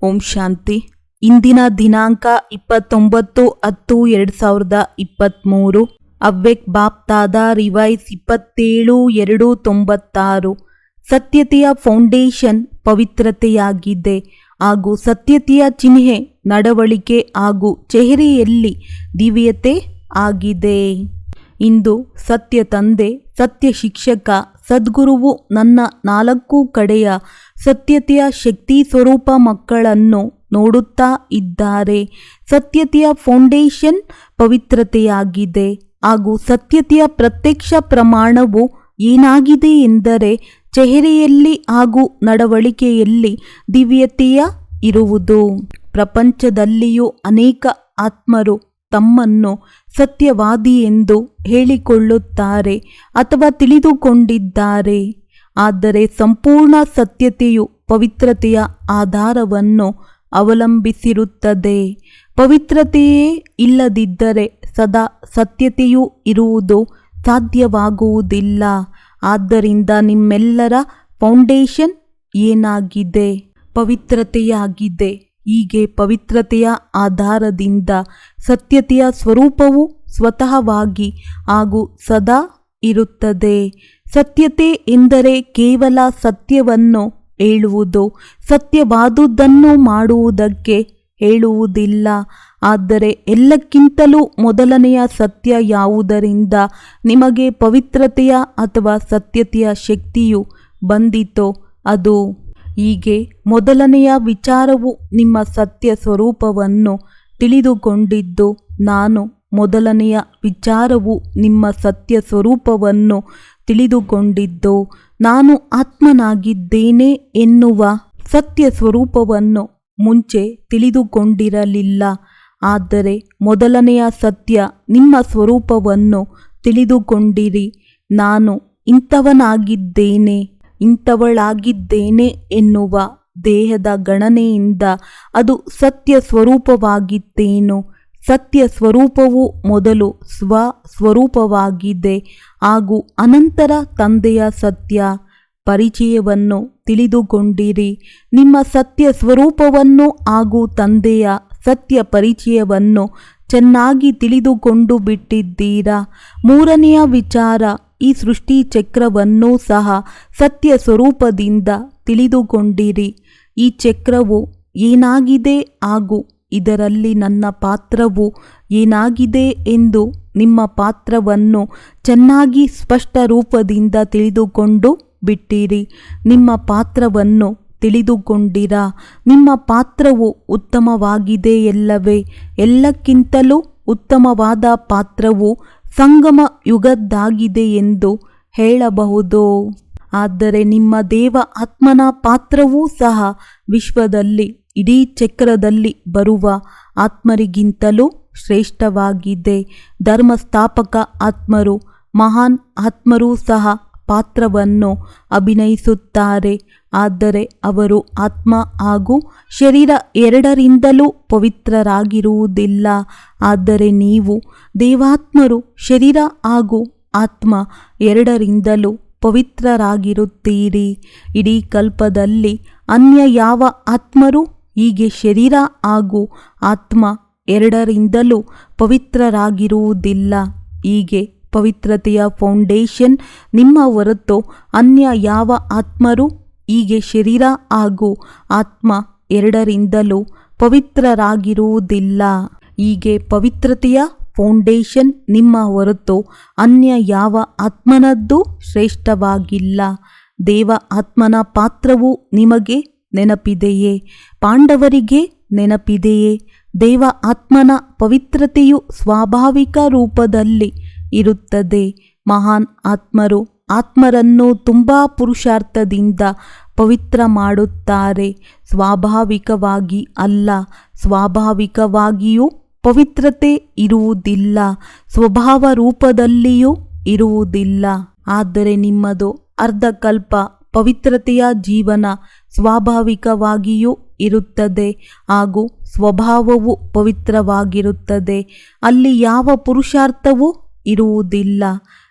ಓಂ ಶಾಂತಿ. ಇಂದಿನ ದಿನಾಂಕ 29/10/2023. ಅವ್ಯಕ್ತ ಬಾಪ್ತಾದ ರಿವೈಸ್ 27/2/96. ಸತ್ಯತೆಯ ಫೌಂಡೇಶನ್ ಪವಿತ್ರತೆಯಾಗಿದೆ ಹಾಗೂ ಸತ್ಯತೆಯ ಚಿಹ್ನೆ ನಡವಳಿಕೆ ಹಾಗೂ ಚೆಹರೆಯಲ್ಲಿ ದಿವ್ಯತೆ ಆಗಿದೆ. ಇಂದು ಸತ್ಯ ತಂದೆ, ಸತ್ಯ ಶಿಕ್ಷಕ, ಸದ್ಗುರುವು ನನ್ನ 4 ಕಡೆಯ ಸತ್ಯತೆಯ ಶಕ್ತಿ ಸ್ವರೂಪ ಮಕ್ಕಳನ್ನು ನೋಡುತ್ತಾ ಇದ್ದಾರೆ. ಸತ್ಯತೆಯ ಫೌಂಡೇಶನ್ ಪವಿತ್ರತೆಯಾಗಿದೆ ಹಾಗೂ ಸತ್ಯತೆಯ ಪ್ರತ್ಯಕ್ಷ ಪ್ರಮಾಣವು ಏನಾಗಿದೆ ಎಂದರೆ ಚೆಹರೆಯಲ್ಲಿ ಹಾಗೂ ನಡವಳಿಕೆಯಲ್ಲಿ ದಿವ್ಯತೆಯ ಇರುವುದು. ಪ್ರಪಂಚದಲ್ಲಿಯೂ ಅನೇಕ ಆತ್ಮರು ತಮ್ಮನ್ನು ಸತ್ಯವಾದಿ ಎಂದು ಹೇಳಿಕೊಳ್ಳುತ್ತಾರೆ ಅಥವಾ ತಿಳಿದುಕೊಂಡಿದ್ದಾರೆ. ಆದರೆ ಸಂಪೂರ್ಣ ಸತ್ಯತೆಯು ಪವಿತ್ರತೆಯ ಆಧಾರವನ್ನು ಅವಲಂಬಿಸಿರುತ್ತದೆ. ಪವಿತ್ರತೆಯೇ ಇಲ್ಲದಿದ್ದರೆ ಸದಾ ಸತ್ಯತೆಯೂ ಇರುವುದು ಸಾಧ್ಯವಾಗುವುದಿಲ್ಲ. ಆದ್ದರಿಂದ ನಿಮ್ಮೆಲ್ಲರ ಫೌಂಡೇಶನ್ ಏನಾಗಿದೆ? ಪವಿತ್ರತೆಯಾಗಿದೆ. ಹೀಗೆ ಪವಿತ್ರತೆಯ ಆಧಾರದಿಂದ ಸತ್ಯತೆಯ ಸ್ವರೂಪವು ಸ್ವತಃವಾಗಿ ಹಾಗೂ ಸದಾ ಇರುತ್ತದೆ. ಸತ್ಯತೆ ಎಂದರೆ ಕೇವಲ ಸತ್ಯವನ್ನು ಹೇಳುವುದು, ಸತ್ಯವಾದುದನ್ನು ಮಾಡುವುದಕ್ಕೆ ಹೇಳುವುದಿಲ್ಲ. ಆದರೆ ಎಲ್ಲಕ್ಕಿಂತಲೂ ಮೊದಲನೆಯ ಸತ್ಯ ಯಾವುದರಿಂದ ನಿಮಗೆ ಪವಿತ್ರತೆಯ ಅಥವಾ ಸತ್ಯತೆಯ ಶಕ್ತಿಯು ಬಂದಿತೋ ಅದು. ಹೀಗೆ ಮೊದಲನೆಯ ವಿಚಾರವು ನಿಮ್ಮ ಸತ್ಯ ಸ್ವರೂಪವನ್ನು ತಿಳಿದುಕೊಂಡಿದ್ದು ನಾನು. ಮೊದಲನೆಯ ವಿಚಾರವು ನಿಮ್ಮ ಸತ್ಯ ಸ್ವರೂಪವನ್ನು ತಿಳಿದುಕೊಂಡಿದ್ದು ನಾನು ಆತ್ಮನಾಗಿದ್ದೇನೆ ಎನ್ನುವ ಸತ್ಯ ಸ್ವರೂಪವನ್ನು ಮುಂಚೆ ತಿಳಿದುಕೊಂಡಿರಲಿಲ್ಲ. ಆದರೆ ಮೊದಲನೆಯ ಸತ್ಯ ನಿಮ್ಮ ಸ್ವರೂಪವನ್ನು ತಿಳಿದುಕೊಂಡಿರಿ. ನಾನು ಇಂಥವನಾಗಿದ್ದೇನೆ, ಇಂಥವಳಾಗಿದ್ದೇನೆ ಎನ್ನುವ ದೇಹದ ಗಣನೆಯಿಂದ ಅದು ಸತ್ಯ ಸ್ವರೂಪವಾಗಿತ್ತೇನು? ಸತ್ಯ ಸ್ವರೂಪವು ಮೊದಲು ಸ್ವಸ್ವರೂಪವಾಗಿದೆ ಹಾಗೂ ಅನಂತರ ತಂದೆಯ ಸತ್ಯ ಪರಿಚಯವನ್ನು ತಿಳಿದುಕೊಂಡಿರಿ. ನಿಮ್ಮ ಸತ್ಯ ಸ್ವರೂಪವನ್ನು ಹಾಗೂ ತಂದೆಯ ಸತ್ಯ ಪರಿಚಯವನ್ನು ಚೆನ್ನಾಗಿ ತಿಳಿದುಕೊಂಡು ಬಿಟ್ಟಿದ್ದೀರಾ. ಮೂರನೆಯ ವಿಚಾರ, ಈ ಸೃಷ್ಟಿ ಚಕ್ರವನ್ನು ಸಹ ಸತ್ಯ ಸ್ವರೂಪದಿಂದ ತಿಳಿದುಕೊಂಡಿರಿ. ಈ ಚಕ್ರವು ಏನಾಗಿದೆ ಹಾಗೂ ಇದರಲ್ಲಿ ನನ್ನ ಪಾತ್ರವು ಏನಾಗಿದೆ ಎಂದು ನಿಮ್ಮ ಪಾತ್ರವನ್ನು ಚೆನ್ನಾಗಿ ಸ್ಪಷ್ಟ ರೂಪದಿಂದ ತಿಳಿದುಕೊಂಡು ಬಿಟ್ಟಿರಿ. ನಿಮ್ಮ ಪಾತ್ರವನ್ನು ತಿಳಿದುಕೊಂಡಿರಾ? ನಿಮ್ಮ ಪಾತ್ರವು ಉತ್ತಮವಾಗಿದೆಯಲ್ಲವೇ? ಎಲ್ಲಕ್ಕಿಂತಲೂ ಉತ್ತಮವಾದ ಪಾತ್ರವು ಸಂಗಮ ಯುಗದ್ದಾಗಿದೆ ಎಂದು ಹೇಳಬಹುದು. ಆದರೆ ನಿಮ್ಮ ದೇವ ಆತ್ಮನ ಪಾತ್ರವೂ ಸಹ ವಿಶ್ವದಲ್ಲಿ ಇಡೀ ಚಕ್ರದಲ್ಲಿ ಬರುವ ಆತ್ಮರಿಗಿಂತಲೂ ಶ್ರೇಷ್ಠವಾಗಿದೆ. ಧರ್ಮಸ್ಥಾಪಕ ಆತ್ಮರು, ಮಹಾನ್ ಆತ್ಮರೂ ಸಹ ಪಾತ್ರವನ್ನು ಅಭಿನಯಿಸುತ್ತಾರೆ. ಆದರೆ ಅವರು ಆತ್ಮ ಹಾಗೂ ಶರೀರ ಎರಡರಿಂದಲೂ ಪವಿತ್ರರಾಗಿರುವುದಿಲ್ಲ. ಆದರೆ ನೀವು ದೇವಾತ್ಮರು ಶರೀರ ಹಾಗೂ ಆತ್ಮ ಎರಡರಿಂದಲೂ ಪವಿತ್ರರಾಗಿರುತ್ತೀರಿ. ಇಡೀ ಕಲ್ಪದಲ್ಲಿ ಅನ್ಯ ಯಾವ ಆತ್ಮರು ಹೀಗೆ ಶರೀರ ಹಾಗೂ ಆತ್ಮ ಎರಡರಿಂದಲೂ ಪವಿತ್ರರಾಗಿರುವುದಿಲ್ಲ. ಹೀಗೆ ಪವಿತ್ರತೆಯ ಫೌಂಡೇಶನ್ ನಿಮ್ಮ ಹೊರತು ಅನ್ಯ ಯಾವ ಆತ್ಮರು ಹೀಗೆ ಶರೀರ ಹಾಗೂ ಆತ್ಮ ಎರಡರಿಂದಲೂ ಪವಿತ್ರರಾಗಿರುವುದಿಲ್ಲ. ಹೀಗೆ ಪವಿತ್ರತೆಯ ಫೌಂಡೇಶನ್ ನಿಮ್ಮ ಹೊರತು ಅನ್ಯ ಯಾವ ಆತ್ಮನದ್ದು ಶ್ರೇಷ್ಠವಾಗಿಲ್ಲ. ದೇವ ಆತ್ಮನ ಪಾತ್ರವು ನಿಮಗೆ ನೆನಪಿದೆಯೇ? ಪಾಂಡವರಿಗೆ ನೆನಪಿದೆಯೇ? ದೇವ ಆತ್ಮನ ಪವಿತ್ರತೆಯು ಸ್ವಾಭಾವಿಕ ರೂಪದಲ್ಲಿ ಇರುತ್ತದೆ. ಮಹಾನ್ ಆತ್ಮರು ಆತ್ಮರನ್ನು ತುಂಬ ಪುರುಷಾರ್ಥದಿಂದ ಪವಿತ್ರ ಮಾಡುತ್ತಾರೆ. ಸ್ವಾಭಾವಿಕವಾಗಿ ಅಲ್ಲ. ಸ್ವಾಭಾವಿಕವಾಗಿಯೂ ಪವಿತ್ರತೆ ಇರುವುದಿಲ್ಲ, ಸ್ವಭಾವ ರೂಪದಲ್ಲಿಯೂ ಇರುವುದಿಲ್ಲ. ಆದರೆ ನಿಮ್ಮದು ಅರ್ಧಕಲ್ಪ ಪವಿತ್ರತೆಯ ಜೀವನ ಸ್ವಾಭಾವಿಕವಾಗಿಯೂ ಇರುತ್ತದೆ ಹಾಗೂ ಸ್ವಭಾವವು ಪವಿತ್ರವಾಗಿರುತ್ತದೆ. ಅಲ್ಲಿ ಯಾವ ಪುರುಷಾರ್ಥವೂ ಇರುವುದಿಲ್ಲ.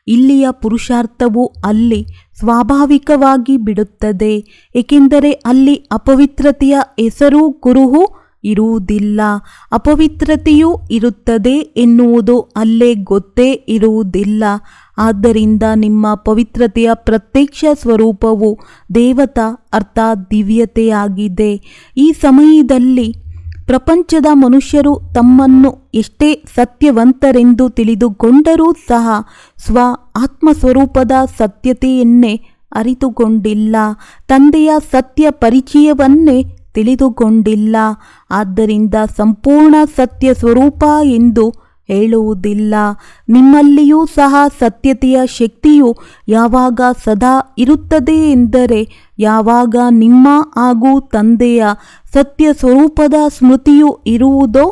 ಇಲ್ಲಿಯ ಪುರುಷಾರ್ಥವು ಅಲ್ಲಿ ಸ್ವಾಭಾವಿಕವಾಗಿ ಬಿಡುತ್ತದೆ, ಏಕೆಂದರೆ ಅಲ್ಲಿ ಅಪವಿತ್ರತೆಯ ಹೆಸರು ಕುರುಹು ಇರುವುದಿಲ್ಲ. ಅಪವಿತ್ರತೆಯೂ ಇರುತ್ತದೆ ಎನ್ನುವುದು ಅಲ್ಲೇ ಗೊತ್ತೇ ಇರುವುದಿಲ್ಲ. ಆದ್ದರಿಂದ ನಿಮ್ಮ ಪವಿತ್ರತೆಯ ಪ್ರತ್ಯಕ್ಷ ಸ್ವರೂಪವು ದೇವತಾ ಅರ್ಥಾತ್ ದಿವ್ಯತೆಯಾಗಿದೆ. ಈ ಸಮಯದಲ್ಲಿ ಪ್ರಪಂಚದ ಮನುಷ್ಯರು ತಮ್ಮನ್ನು ಎಷ್ಟೇ ಸತ್ಯವಂತರೆಂದು ತಿಳಿದುಕೊಂಡರೂ ಸಹ ಸ್ವ ಆತ್ಮಸ್ವರೂಪದ ಸತ್ಯತೆಯನ್ನೇ ಅರಿತುಕೊಂಡಿಲ್ಲ, ತಂದೆಯ ಸತ್ಯ ಪರಿಚಯವನ್ನೇ ತಿಳಿದುಕೊಂಡಿಲ್ಲ. ಆದ್ದರಿಂದ ಸಂಪೂರ್ಣ ಸತ್ಯ ಸ್ವರೂಪ ಎಂದು ಹೇಳುವುದಿಲ್ಲ. ನಿಮ್ಮಲ್ಲಿಯೂ ಸಹ ಸತ್ಯತೆಯ ಶಕ್ತಿಯು ಯಾವಾಗ ಸದಾ ಇರುತ್ತದೆ ಎಂದರೆ ಯಾವಾಗ ನಿಮ್ಮ ಹಾಗೂ ತಂದೆಯ ಸತ್ಯ ಸ್ವರೂಪದ ಸ್ಮೃತಿಯು ಇರುವುದೋ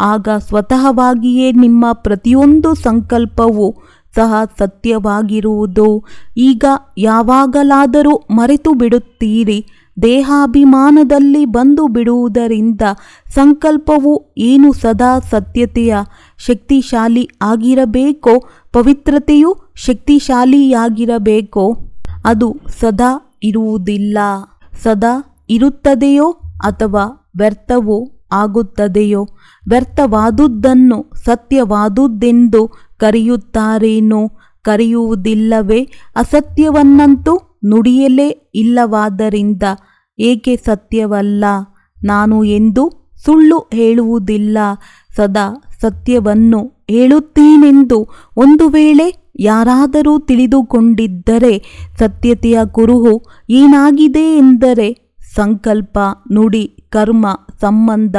ಆಗ ಸ್ವತಃವಾಗಿಯೇ ನಿಮ್ಮ ಪ್ರತಿಯೊಂದು ಸಂಕಲ್ಪವೂ ಸಹ ಸತ್ಯವಾಗಿರುವುದು. ಈಗ ಯಾವಾಗಲಾದರೂ ಮರೆತು ಬಿಡುತ್ತೀರಿ. ದೇಹಾಭಿಮಾನದಲ್ಲಿ ಬಂದು ಬಿಡುವುದರಿಂದ ಸಂಕಲ್ಪವು ಏನು ಸದಾ ಸತ್ಯತೆಯ ಶಕ್ತಿಶಾಲಿ ಆಗಿರಬೇಕೋ, ಪವಿತ್ರತೆಯು ಶಕ್ತಿಶಾಲಿಯಾಗಿರಬೇಕೋ ಅದು ಸದಾ ಇರುವುದಿಲ್ಲ. ಸದಾ ಇರುತ್ತದೆಯೋ ಅಥವಾ ವ್ಯರ್ಥವೋ ಆಗುತ್ತದೆಯೋ? ವ್ಯರ್ಥವಾದುದನ್ನು ಸತ್ಯವಾದುದೆಂದು ಕರೆಯುತ್ತಾರೇನೋ? ಕರೆಯುವುದಿಲ್ಲವೇ? ಅಸತ್ಯವನ್ನಂತೂ ನುಡಿಯಲೇ ಇಲ್ಲವಾದ್ದರಿಂದ ಏಕೆ ಸತ್ಯವಲ್ಲ? ನಾನು ಎಂದು ಸುಳ್ಳು ಹೇಳುವುದಿಲ್ಲ, ಸದಾ ಸತ್ಯವನ್ನು ಹೇಳುತ್ತೇನೆಂದು ಒಂದು ವೇಳೆ ಯಾರಾದರೂ ತಿಳಿದುಕೊಂಡಿದ್ದರೆ ಸತ್ಯತೆಯ ಕುರುಹು ಏನಾಗಿದೆ ಎಂದರೆ ಸಂಕಲ್ಪ, ನುಡಿ, ಕರ್ಮ, ಸಂಬಂಧ,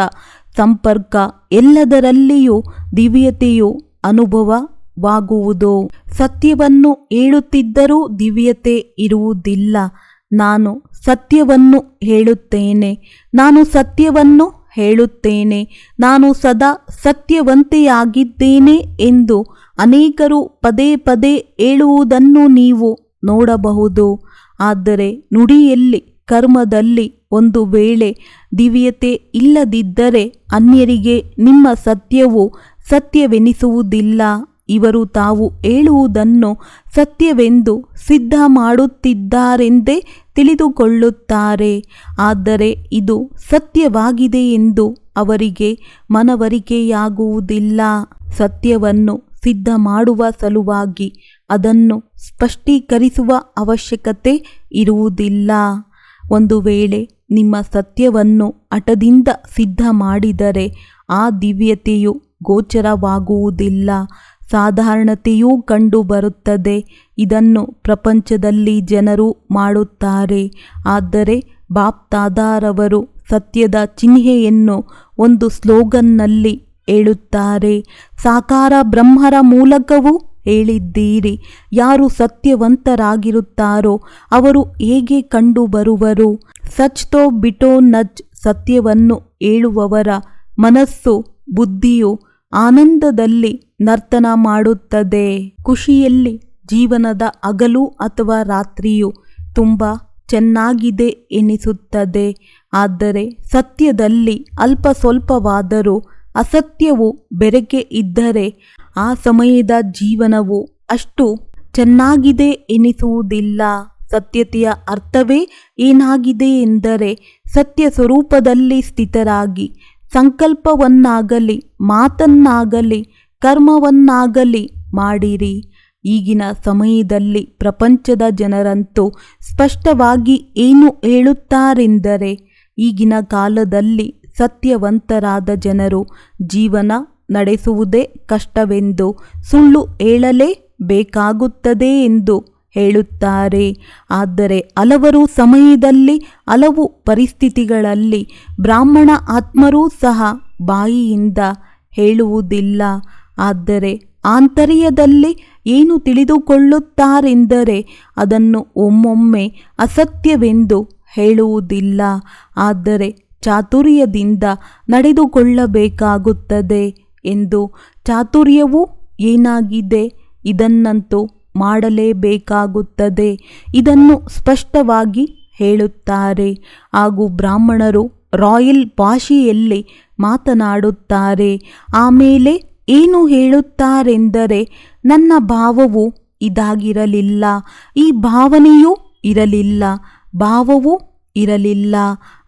ಸಂಪರ್ಕ ಎಲ್ಲದರಲ್ಲಿಯೂ ದಿವ್ಯತೆಯು ಅನುಭವವಾಗುವುದು. ಸತ್ಯವನ್ನು ಹೇಳುತ್ತಿದ್ದರೂ ದಿವ್ಯತೆ ಇರುವುದಿಲ್ಲ. ನಾನು ಸತ್ಯವನ್ನು ಹೇಳುತ್ತೇನೆ, ನಾನು ಸತ್ಯವನ್ನು ಹೇಳುತ್ತೇನೆ, ನಾನು ಸದಾ ಸತ್ಯವಂತೆಯಾಗಿದ್ದೇನೆ ಎಂದು ಅನೇಕರು ಪದೇ ಪದೇ ಹೇಳುವುದನ್ನು ನೀವು ನೋಡಬಹುದು. ಆದರೆ ನುಡಿಯಲ್ಲಿ, ಕರ್ಮದಲ್ಲಿ ಒಂದು ವೇಳೆ ದಿವ್ಯತೆ ಇಲ್ಲದಿದ್ದರೆ ಅನ್ಯರಿಗೆ ನಿಮ್ಮ ಸತ್ಯವು ಸತ್ಯವೆನಿಸುವುದಿಲ್ಲ. ಇವರು ತಾವು ಹೇಳುವುದನ್ನು ಸತ್ಯವೆಂದು ಸಿದ್ಧ ಮಾಡುತ್ತಿದ್ದಾರೆಂದೇ ತಿಳಿದುಕೊಳ್ಳುತ್ತಾರೆ. ಆದರೆ ಇದು ಸತ್ಯವಾಗಿದೆ ಎಂದು ಅವರಿಗೆ ಮನವರಿಕೆಯಾಗುವುದಿಲ್ಲ. ಸತ್ಯವನ್ನು ಸಿದ್ಧ ಮಾಡುವ ಸಲುವಾಗಿ ಅದನ್ನು ಸ್ಪಷ್ಟೀಕರಿಸುವ ಅವಶ್ಯಕತೆ ಇರುವುದಿಲ್ಲ. ಒಂದು ವೇಳೆ ನಿಮ್ಮ ಸತ್ಯವನ್ನು ಹಠದಿಂದ ಸಿದ್ಧ ಮಾಡಿದರೆ ಆ ದಿವ್ಯತೆಯು ಗೋಚರವಾಗುವುದಿಲ್ಲ, ಸಾಧಾರಣತೆಯೂ ಕಂಡುಬರುತ್ತದೆ. ಇದನ್ನು ಪ್ರಪಂಚದಲ್ಲಿ ಜನರು ಮಾಡುತ್ತಾರೆ. ಆದರೆ ಬಾಪ್ ದಾದಾರವರು ಸತ್ಯದ ಚಿಹ್ನೆಯನ್ನು ಒಂದು ಸ್ಲೋಗನ್ನಲ್ಲಿ ಹೇಳುತ್ತಾರೆ. ಸಾಕಾರ ಬ್ರಹ್ಮರ ಮೂಲಕವೂ ಹೇಳಿದ್ದೀರಿ. ಯಾರು ಸತ್ಯವಂತರಾಗಿರುತ್ತಾರೋ ಅವರು ಹೇಗೆ ಕಂಡುಬರುವರು? ಸಚ್ ತೋ ಬಿಟೋ ನಚ್. ಸತ್ಯವನ್ನು ಹೇಳುವವರ ಮನಸ್ಸು, ಬುದ್ಧಿಯು ಆನಂದದಲ್ಲಿ ನರ್ತನ ಮಾಡುತ್ತದೆ. ಖುಷಿಯಲ್ಲಿ ಜೀವನದ ಹಗಲು ಅಥವಾ ರಾತ್ರಿಯು ತುಂಬ ಚೆನ್ನಾಗಿದೆ ಎನಿಸುತ್ತದೆ. ಆದರೆ ಸತ್ಯದಲ್ಲಿ ಅಲ್ಪ ಸ್ವಲ್ಪವಾದರೂ ಅಸತ್ಯವು ಬೆರಕೆ ಇದ್ದರೆ ಆ ಸಮಯದ ಜೀವನವು ಅಷ್ಟು ಚೆನ್ನಾಗಿದೆ ಎನಿಸುವುದಿಲ್ಲ. ಸತ್ಯತೆಯ ಅರ್ಥವೇ ಏನಾಗಿದೆ ಎಂದರೆ ಸತ್ಯ ಸ್ವರೂಪದಲ್ಲಿ ಸ್ಥಿತರಾಗಿ ಸಂಕಲ್ಪವನ್ನಾಗಲಿ, ಮಾತನ್ನಾಗಲಿ, ಕರ್ಮವನ್ನಾಗಲಿ ಮಾಡಿರಿ. ಈಗಿನ ಸಮಯದಲ್ಲಿ ಪ್ರಪಂಚದ ಜನರಂತೂ ಸ್ಪಷ್ಟವಾಗಿ ಏನು ಹೇಳುತ್ತಾರೆಂದರೆ ಈಗಿನ ಕಾಲದಲ್ಲಿ ಸತ್ಯವಂತರಾದ ಜನರು ಜೀವನ ನಡೆಸುವುದೇ ಕಷ್ಟವೆಂದು, ಸುಳ್ಳು ಹೇಳಲೇ ಬೇಕಾಗುತ್ತದೆ ಎಂದು ಹೇಳುತ್ತಾರೆ. ಆದರೆ ಹಲವರು ಸಮಯದಲ್ಲಿ, ಹಲವು ಪರಿಸ್ಥಿತಿಗಳಲ್ಲಿ ಬ್ರಾಹ್ಮಣ ಆತ್ಮರೂ ಸಹ ಬಾಯಿಯಿಂದ ಹೇಳುವುದಿಲ್ಲ. ಆದರೆ ಆಂತರ್ಯದಲ್ಲಿ ಏನು ತಿಳಿದುಕೊಳ್ಳುತ್ತಾರೆಂದರೆ ಅದನ್ನು ಒಮ್ಮೊಮ್ಮೆ ಅಸತ್ಯವೆಂದು ಹೇಳುವುದಿಲ್ಲ. ಆದರೆ ಚಾತುರ್ಯದಿಂದ ನಡೆದುಕೊಳ್ಳಬೇಕಾಗುತ್ತದೆ ಎಂದು. ಚಾತುರ್ಯವು ಏನಾಗಿದೆ? ಇದನ್ನಂತೂ ಮಾಡಲೇಬೇಕಾಗುತ್ತದೆ. ಇದನ್ನು ಸ್ಪಷ್ಟವಾಗಿ ಹೇಳುತ್ತಾರೆ. ಹಾಗೂ ಬ್ರಾಹ್ಮಣರು ರಾಯಲ್ ಭಾಷೆಯಲ್ಲಿ ಮಾತನಾಡುತ್ತಾರೆ. ಆಮೇಲೆ ಏನು ಹೇಳುತ್ತಾರೆಂದರೆ ನನ್ನ ಭಾವವು ಇದಾಗಿರಲಿಲ್ಲ, ಈ ಭಾವನೆಯೂ ಇರಲಿಲ್ಲ, ಭಾವವೂ ಇರಲಿಲ್ಲ.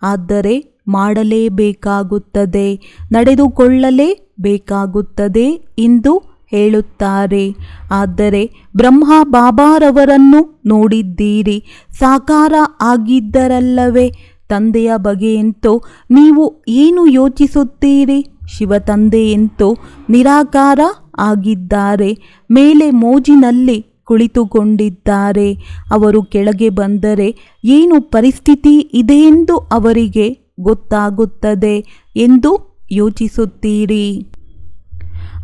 ಆದರೆ ಮಾಡಲೇಬೇಕಾಗುತ್ತದೆ, ನಡೆದುಕೊಳ್ಳಲೇಬೇಕಾಗುತ್ತದೆ ಎಂದು ಹೇಳುತ್ತಾರೆ. ಆದರೆ ಬ್ರಹ್ಮ ಬಾಬಾರವರನ್ನು ನೋಡಿದ್ದೀರಿ, ಸಾಕಾರ ಆಗಿದ್ದರಲ್ಲವೇ? ತಂದೆಯ ಬಗೆಯಂತೂ ನೀವು ಏನು ಯೋಚಿಸುತ್ತೀರಿ? ಶಿವ ತಂದೆಯಂತೂ ನಿರಾಕಾರ ಆಗಿದ್ದಾರೆ, ಮೇಲೆ ಮೋಜಿನಲ್ಲಿ ಕುಳಿತುಕೊಂಡಿದ್ದಾರೆ. ಅವರು ಕೆಳಗೆ ಬಂದರೆ ಏನು ಪರಿಸ್ಥಿತಿ ಇದೆಯೆಂದು ಅವರಿಗೆ ಗೊತ್ತಾಗುತ್ತದೆ ಎಂದು ಯೋಚಿಸುತ್ತೀರಿ.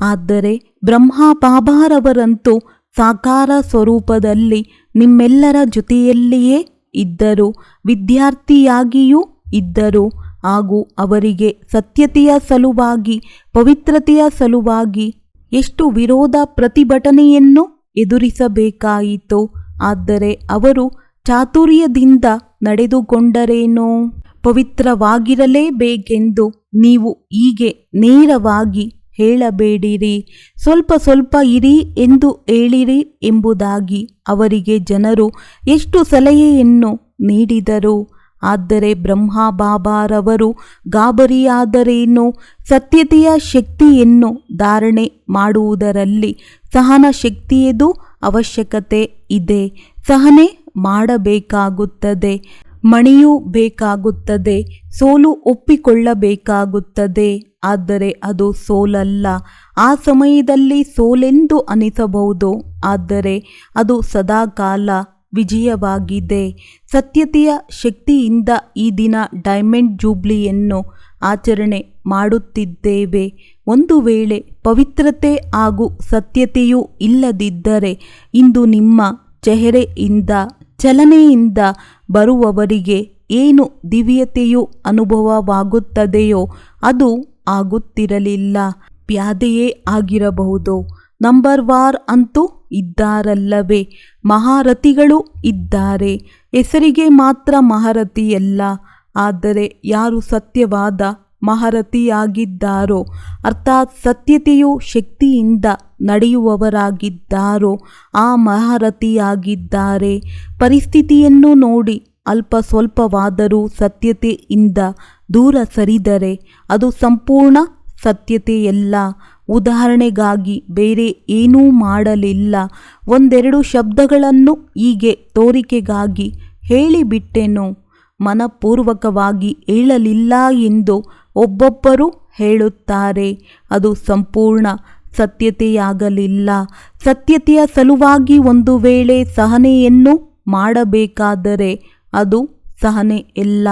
ಆದರೆ ಬ್ರಹ್ಮ ಬಾಬಾರವರಂತೂ ಸಾಕಾರ ಸ್ವರೂಪದಲ್ಲಿ ನಿಮ್ಮೆಲ್ಲರ ಜೊತೆಯಲ್ಲಿಯೇ ಇದ್ದರು, ವಿದ್ಯಾರ್ಥಿಯಾಗಿಯೂ ಇದ್ದರು. ಹಾಗೂ ಅವರಿಗೆ ಸತ್ಯತೆಯ ಸಲುವಾಗಿ, ಪವಿತ್ರತೆಯ ಸಲುವಾಗಿ ಎಷ್ಟು ವಿರೋಧ ಪ್ರತಿಭಟನೆಯನ್ನು ಎದುರಿಸಬೇಕಾಯಿತು. ಆದರೆ ಅವರು ಚಾತುರ್ಯದಿಂದ ನಡೆದುಕೊಂಡರೇನೋ? ಪವಿತ್ರವಾಗಿರಲೇಬೇಕೆಂದು ನೀವು ಹೀಗೆ ನೇರವಾಗಿ ಹೇಳಬೇಡಿರಿ, ಸ್ವಲ್ಪ ಸ್ವಲ್ಪ ಇರಿ ಎಂದು ಹೇಳಿರಿ ಎಂಬುದಾಗಿ ಅವರಿಗೆ ಜನರು ಎಷ್ಟು ಸಲಹೆಯನ್ನು ನೀಡಿದರು. ಆದರೆ ಬ್ರಹ್ಮ ಬಾಬಾರವರು ಗಾಬರಿಯಾದರೇನು? ಸತ್ಯತೆಯ ಶಕ್ತಿಯನ್ನು ಧಾರಣೆ ಮಾಡುವುದರಲ್ಲಿ ಸಹನ ಶಕ್ತಿಯದು ಅವಶ್ಯಕತೆ ಇದೆ. ಸಹನೆ ಮಾಡಬೇಕಾಗುತ್ತದೆ, ಮಣಿಯೂ ಬೇಕಾಗುತ್ತದೆ, ಸೋಲು ಒಪ್ಪಿಕೊಳ್ಳಬೇಕಾಗುತ್ತದೆ. ಆದರೆ ಅದು ಸೋಲಲ್ಲ. ಆ ಸಮಯದಲ್ಲಿ ಸೋಲೆಂದು ಅನಿಸಬಹುದು, ಆದರೆ ಅದು ಸದಾಕಾಲ ವಿಜಯವಾಗಿದೆ. ಸತ್ಯತೆಯ ಶಕ್ತಿಯಿಂದ ಈ ದಿನ ಡೈಮಂಡ್ ಜೂಬ್ಲಿಯನ್ನು ಆಚರಣೆ ಮಾಡುತ್ತಿದ್ದೇವೆ. ಒಂದು ವೇಳೆ ಪವಿತ್ರತೆ ಹಾಗೂ ಸತ್ಯತೆಯೂ ಇಲ್ಲದಿದ್ದರೆ ಇಂದು ನಿಮ್ಮ ಚೆಹರೆಯಿಂದ, ಚಲನೆಯಿಂದ ಬರುವವರಿಗೆ ಏನು ದಿವ್ಯತೆಯು ಅನುಭವವಾಗುತ್ತದೆಯೋ ಅದು ಆಗುತ್ತಿರಲಿಲ್ಲ. ಪ್ಯಾದೆಯೇ ಆಗಿರಬಹುದು. ನಂಬರ್ ವಾರ್ ಅಂತೂ ಇದ್ದಾರಲ್ಲವೇ? ಮಹಾರಥಿಗಳು ಇದ್ದಾರೆ, ಹೆಸರಿಗೆ ಮಾತ್ರ ಮಹಾರಥಿಯಲ್ಲ. ಆದರೆ ಯಾರು ಸತ್ಯವಾದ ಮಹಾರಥಿಯಾಗಿದ್ದಾರೋ, ಅರ್ಥಾತ್ ಸತ್ಯತೆಯು ಶಕ್ತಿಯಿಂದ ನಡೆಯುವವರಾಗಿದ್ದಾರೋ ಆ ಮಹಾರಥಿಯಾಗಿದ್ದಾರೆ. ಪರಿಸ್ಥಿತಿಯನ್ನು ನೋಡಿ ಅಲ್ಪ ಸ್ವಲ್ಪವಾದರೂ ಸತ್ಯತೆಯಿಂದ ದೂರ ಸರಿದರೆ ಅದು ಸಂಪೂರ್ಣ ಸತ್ಯತೆಯಲ್ಲ. ಉದಾಹರಣೆಗಾಗಿ ಬೇರೆ ಏನೂ ಮಾಡಲಿಲ್ಲ, ಒಂದೆರಡು ಶಬ್ದಗಳನ್ನು ಹೀಗೆ ತೋರಿಕೆಗಾಗಿ ಹೇಳಿಬಿಟ್ಟೆನು, ಮನಪೂರ್ವಕವಾಗಿ ಹೇಳಲಿಲ್ಲ ಎಂದು ಒಬ್ಬೊಬ್ಬರು ಹೇಳುತ್ತಾರೆ. ಅದು ಸಂಪೂರ್ಣ ಸತ್ಯತೆಯಾಗಲಿಲ್ಲ. ಸತ್ಯತೆಯ ಸಲುವಾಗಿ ಒಂದು ವೇಳೆ ಸಹನೆಯನ್ನು ಮಾಡಬೇಕಾದರೆ ಅದು ಸಹನೆ ಎಲ್ಲ.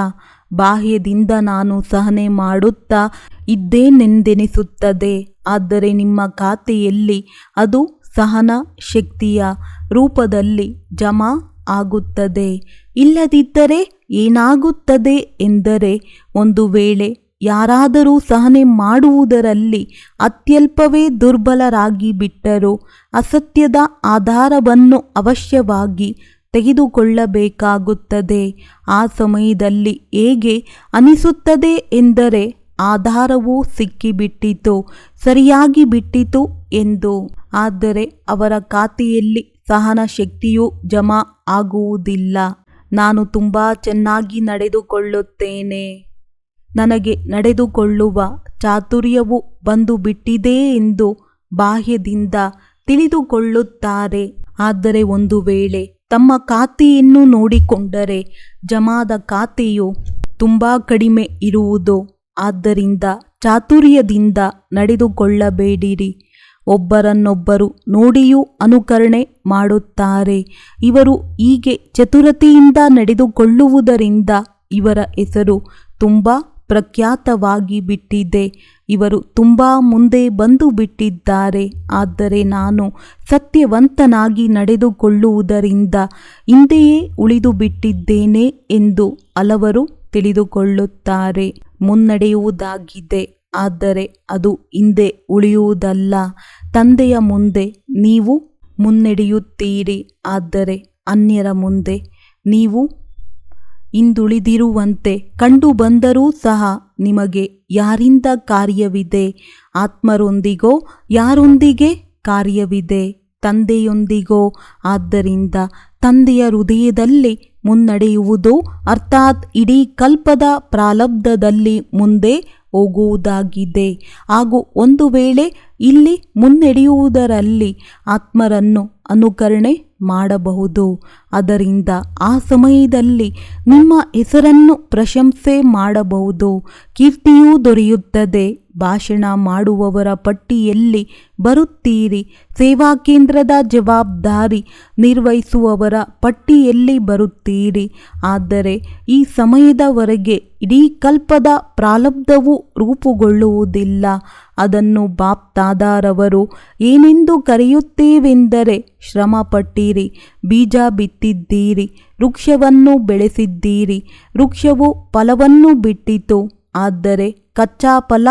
ಬಾಹ್ಯದಿಂದ ನಾನು ಸಹನೆ ಮಾಡುತ್ತಾ ಇದ್ದೇನೆಂದೆನಿಸುತ್ತದೆ, ಆದರೆ ನಿಮ್ಮ ಖಾತೆಯಲ್ಲಿ ಅದು ಸಹನ ಶಕ್ತಿಯ ರೂಪದಲ್ಲಿ ಜಮಾ ಆಗುತ್ತದೆ. ಇಲ್ಲದಿದ್ದರೆ ಏನಾಗುತ್ತದೆ ಎಂದರೆ, ಒಂದು ವೇಳೆ ಯಾರಾದರೂ ಸಹನೆ ಮಾಡುವುದರಲ್ಲಿ ಅತ್ಯಲ್ಪವೇ ದುರ್ಬಲರಾಗಿ ಬಿಟ್ಟರು, ಅಸತ್ಯದ ಆಧಾರವನ್ನು ಅವಶ್ಯವಾಗಿ ತೆಗೆದುಕೊಳ್ಳಬೇಕಾಗುತ್ತದೆ. ಆ ಸಮಯದಲ್ಲಿ ಹೇಗೆ ಅನಿಸುತ್ತದೆ ಎಂದರೆ, ಆಧಾರವು ಸಿಕ್ಕಿಬಿಟ್ಟಿತು, ಸರಿಯಾಗಿ ಬಿಟ್ಟಿತು ಎಂದು. ಆದರೆ ಅವರ ಖಾತೆಯಲ್ಲಿ ಸಹನ ಶಕ್ತಿಯು ಜಮಾ ಆಗುವುದಿಲ್ಲ. ನಾನು ತುಂಬ ಚೆನ್ನಾಗಿ ನಡೆದುಕೊಳ್ಳುತ್ತೇನೆ, ನನಗೆ ನಡೆದುಕೊಳ್ಳುವ ಚಾತುರ್ಯವು ಬಂದು ಬಿಟ್ಟಿದೆ ಎಂದು ಬಾಹ್ಯದಿಂದ ತಿಳಿದುಕೊಳ್ಳುತ್ತಾರೆ. ಆದರೆ ಒಂದು ವೇಳೆ ತಮ್ಮ ಖಾತೆಯನ್ನು ನೋಡಿಕೊಂಡರೆ ಜಮಾದ ಖಾತೆಯು ತುಂಬ ಕಡಿಮೆ ಇರುವುದು. ಆದ್ದರಿಂದ ಚಾತುರ್ಯದಿಂದ ನಡೆದುಕೊಳ್ಳಬೇಡಿರಿ. ಒಬ್ಬರನ್ನೊಬ್ಬರು ನೋಡಿಯೂ ಅನುಕರಣೆ ಮಾಡುತ್ತಾರೆ. ಇವರು ಹೀಗೆ ಚತುರತೆಯಿಂದ ನಡೆದುಕೊಳ್ಳುವುದರಿಂದ ಇವರ ಹೆಸರು ತುಂಬ ಪ್ರಖ್ಯಾತವಾಗಿ ಬಿಟ್ಟಿದೆ. ಇವರು ತುಂಬ ಮುಂದೆ ಬಂದು ಬಿಟ್ಟಿದ್ದಾರೆ. ಆದರೆ ನಾನು ಸತ್ಯವಂತನಾಗಿ ನಡೆದುಕೊಳ್ಳುವುದರಿಂದ ಹಿಂದೆಯೇ ಉಳಿದು ಬಿಟ್ಟಿದ್ದೇನೆ ಎಂದು ಹಲವರು ತಿಳಿದುಕೊಳ್ಳುತ್ತಾರೆ. ಮುನ್ನಡೆಯುವುದಾಗಿದೆ, ಆದರೆ ಅದು ಹಿಂದೆ ಉಳಿಯುವುದಲ್ಲ. ತಂದೆಯ ಮುಂದೆ ನೀವು ಮುನ್ನಡೆಯುತ್ತೀರಿ, ಆದರೆ ಅನ್ಯರ ಮುಂದೆ ನೀವು ಹಿಂದುಳಿದಿರುವಂತೆ ಕಂಡುಬಂದರೂ ಸಹ ನಿಮಗೆ ಯಾರಿಂದ ಕಾರ್ಯವಿದೆ? ಆತ್ಮರೊಂದಿಗೋ ಯಾರೊಂದಿಗೆ ಕಾರ್ಯವಿದೆ? ತಂದೆಯೊಂದಿಗೋ. ಆದ್ದರಿಂದ ತಂದೆಯ ಹೃದಯದಲ್ಲಿ ಮುನ್ನಡೆಯುವುದು ಅರ್ಥಾತ್ ಇಡೀ ಕಲ್ಪದ ಪ್ರಾರಬ್ಧದಲ್ಲಿ ಮುಂದೆ ಹೋಗುವುದಾಗಿದೆ. ಹಾಗೂ ಒಂದು ವೇಳೆ ಇಲ್ಲಿ ಮುನ್ನಡೆಯುವುದರಲ್ಲಿ ಆತ್ಮರನ್ನು ಅನುಕರಣೆ ಮಾಡಬಹುದು. ಅದರಿಂದ ಆ ಸಮಯದಲ್ಲಿ ನಿಮ್ಮ ಹೆಸರನ್ನು ಪ್ರಶಂಸೆ ಮಾಡಬಹುದು, ಕೀರ್ತಿಯೂ ದೊರೆಯುತ್ತದೆ. ಭಾಷಣ ಮಾಡುವವರ ಪಟ್ಟಿಯಲ್ಲಿ ಬರುತ್ತೀರಿ, ಸೇವಾ ಕೇಂದ್ರದ ಜವಾಬ್ದಾರಿ ನಿರ್ವಹಿಸುವವರ ಪಟ್ಟಿಯಲ್ಲಿ ಬರುತ್ತೀರಿ. ಆದರೆ ಈ ಸಮಯದವರೆಗೆ ಇಡೀ ಕಲ್ಪದ ಪ್ರಾರಬ್ಧವು ರೂಪುಗೊಳ್ಳುವುದಿಲ್ಲ. ಅದನ್ನು ಬಾಪ್ತಾದಾರವರು ಏನೆಂದು ಕರೆಯುತ್ತೇವೆಂದರೆ, ಶ್ರಮಪಟ್ಟಿರಿ, ಬೀಜ ಬಿತ್ತಿದ್ದೀರಿ, ವೃಕ್ಷವನ್ನು ಬೆಳೆಸಿದ್ದೀರಿ, ವೃಕ್ಷವು ಫಲವನ್ನು ಬಿಟ್ಟಿತು, ಆದರೆ ಕಚ್ಚಾ ಫಲ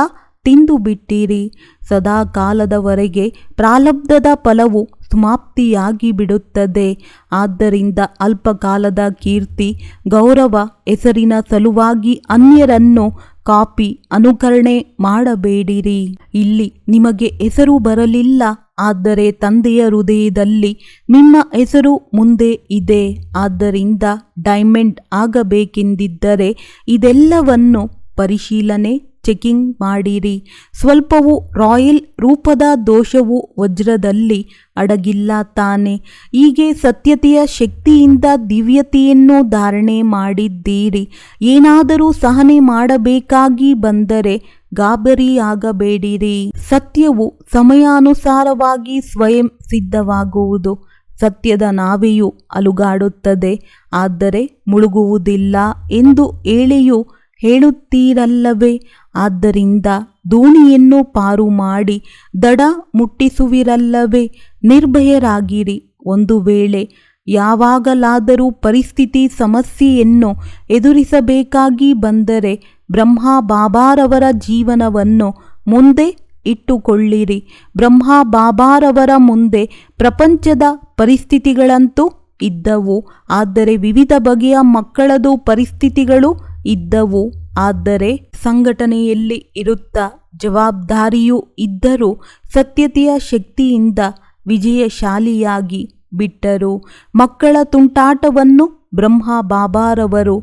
ತಿಂದು ಬಿಟ್ಟಿರಿ. ಸದಾ ಕಾಲದವರೆಗೆ ಪ್ರಾರಬ್ಧದ ಫಲವು ಸಮಾಪ್ತಿಯಾಗಿ ಬಿಡುತ್ತದೆ. ಆದ್ದರಿಂದ ಅಲ್ಪಕಾಲದ ಕೀರ್ತಿ ಗೌರವ ಹೆಸರಿನ ಸಲುವಾಗಿ ಅನ್ಯರನ್ನು ಕಾಪಿ ಅನುಕರಣೆ ಮಾಡಬೇಡಿರಿ. ಇಲ್ಲಿ ನಿಮಗೆ ಹೆಸರು ಬರಲಿಲ್ಲ, ಆದರೆ ತಂದೆಯ ಹೃದಯದಲ್ಲಿ ನಿಮ್ಮ ಹೆಸರು ಮುಂದೆ ಇದೆ. ಆದ್ದರಿಂದ ಡೈಮಂಡ್ ಆಗಬೇಕೆಂದಿದ್ದರೆ ಇದೆಲ್ಲವನ್ನು ಪರಿಶೀಲನೆ ಚೆಕಿಂಗ್ ಮಾಡಿರಿ. ಸ್ವಲ್ಪವೂ ರಾಯಲ್ ರೂಪದ ದೋಷವು ವಜ್ರದಲ್ಲಿ ಅಡಗಿಲ್ಲ ತಾನೆ. ಹೀಗೆ ಸತ್ಯತೆಯ ಶಕ್ತಿಯಿಂದ ದಿವ್ಯತೆಯನ್ನು ಧಾರಣೆ ಮಾಡಿದ್ದೀರಿ. ಏನಾದರೂ ಸಹನೆ ಮಾಡಬೇಕಾಗಿ ಬಂದರೆ ಗಾಬರಿಯಾಗಬೇಡಿರಿ. ಸತ್ಯವು ಸಮಯಾನುಸಾರವಾಗಿ ಸ್ವಯಂ ಸಿದ್ಧವಾಗುವುದು. ಸತ್ಯದ ನಾವೆಯು ಅಲುಗಾಡುತ್ತದೆ, ಆದರೆ ಮುಳುಗುವುದಿಲ್ಲ ಎಂದು ಹೇಳಿಯೂ ಹೇಳುತ್ತೀರಲ್ಲವೇ. ಆದ್ದರಿಂದ ದೋಣಿಯನ್ನು ಪಾರು ಮಾಡಿ ದಡ ಮುಟ್ಟಿಸುವಿರಲ್ಲವೇ. ನಿರ್ಭಯರಾಗಿರಿ. ಒಂದು ವೇಳೆ ಯಾವಾಗಲಾದರೂ ಪರಿಸ್ಥಿತಿ ಸಮಸ್ಯೆಯನ್ನು ಎದುರಿಸಬೇಕಾಗಿ ಬಂದರೆ ಬ್ರಹ್ಮ ಬಾಬಾರವರ ಜೀವನವನ್ನು ಮುಂದೆ ಇಟ್ಟುಕೊಳ್ಳಿರಿ. ಬ್ರಹ್ಮ ಬಾಬಾರವರ ಮುಂದೆ ಪ್ರಪಂಚದ ಪರಿಸ್ಥಿತಿಗಳಂತೂ ಇದ್ದವು, ಆದರೆ ವಿವಿಧ ಬಗೆಯ ಮಕ್ಕಳದು ಪರಿಸ್ಥಿತಿಗಳು ಇದ್ದವು. ಆದರೆ ಸಂಘಟನೆಯಲ್ಲಿ ಇರುತ್ತಾ ಜವಾಬ್ದಾರಿಯೂ ಇದ್ದರೂ ಸತ್ಯತೆಯ ಶಕ್ತಿಯಿಂದ ವಿಜಯಶಾಲಿಯಾಗಿ ಬಿಟ್ಟರು. ಮಕ್ಕಳ ತುಂಟಾಟವನ್ನು ಬ್ರಹ್ಮ ಬಾಬಾರವರು